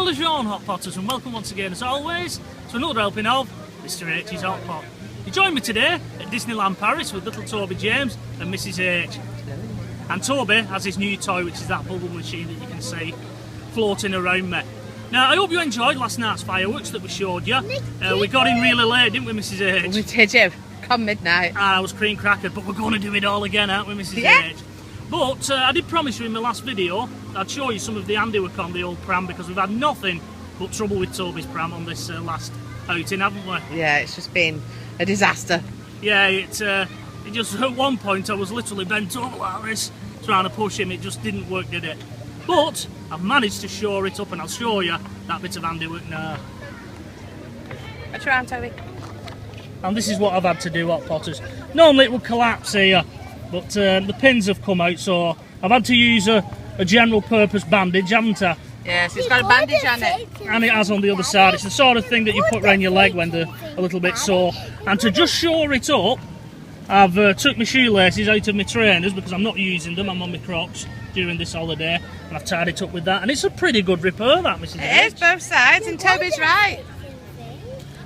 Bonjour, Hot Potters, and welcome once again, as always, to another helping of Mr H's Hot Pot. You join me today at Disneyland Paris with little Toby James and Mrs H. And Toby has his new toy, which is that bubble machine that you can see floating around me. Now, I hope you enjoyed last night's fireworks that we showed you. We got in really late, didn't we, Mrs H? We did, yeah. Come midnight. I was cream crackered, but we're going to do it all again, aren't we, Mrs H? But I did promise you in my last video I'd show you some of the handiwork on the old pram, because we've had nothing but trouble with Toby's pram on this last outing, haven't we? Yeah, it's just been a disaster. Yeah, it just, at one point I was literally bent over like this trying to push him. It just didn't work, did it? But I've managed to shore it up, and I'll show you that bit of handiwork now. What's your hand, Toby? And this is what I've had to do, Hot Potters. Normally it would collapse here, but the pins have come out, so I've had to use a general purpose bandage, haven't I? Yes, it's got a bandage on it. And it has on the other side. It's the sort of thing that you put around your leg when they're a little bit sore. And to just shore it up, I've took my shoelaces out of my trainers because I'm not using them. I'm on my Crocs during this holiday, and I've tied it up with that. And it's a pretty good repair, that, Mrs. It is, both sides, and Toby's right.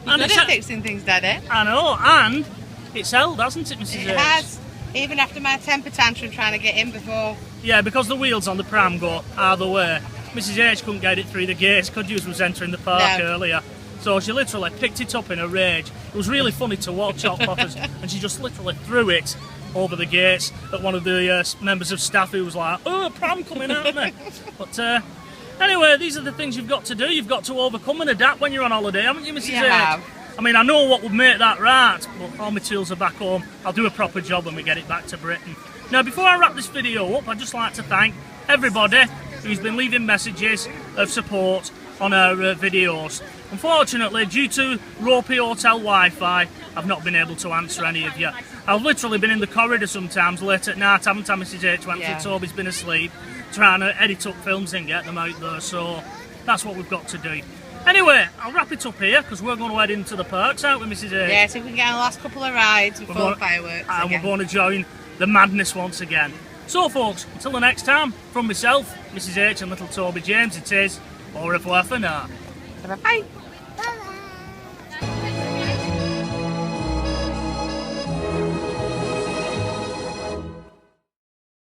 You're And good at fixing things, Daddy. I know, and it's held, hasn't it, Mrs. It has, even after my temper tantrum trying to get in before. Yeah, because the wheels on the pram go either way. Mrs H couldn't get it through the gates because you was entering the park earlier. So she literally picked it up in a rage. It was really funny to watch, Hot Potters, and she just literally threw it over the gates at one of the members of staff who was like, "Oh, a pram coming at me." But anyway, these are the things you've got to do. You've got to overcome and adapt when you're on holiday, haven't you, Mrs H? have. I mean, I know what would make that right, but all my tools are back home. I'll do a proper job when we get it back to Britain. Now, before I wrap this video up, I'd just like to thank everybody who's been leaving messages of support on our videos. Unfortunately, due to ropey hotel Wi-Fi, I've not been able to answer any of you. I've literally been in the corridor sometimes late at night, haven't I, Mrs H, when Toby's been asleep, trying to edit up films and get them out there, so that's what we've got to do. Anyway, I'll wrap it up here because we're going to head into the parks, aren't we, Mrs H? Yeah, so we can get on the last couple of rides before fireworks. And we're going to join the madness once again. So, folks, until the next time, from myself, Mrs H and little Toby James, it is au revoir for now. Bye-bye.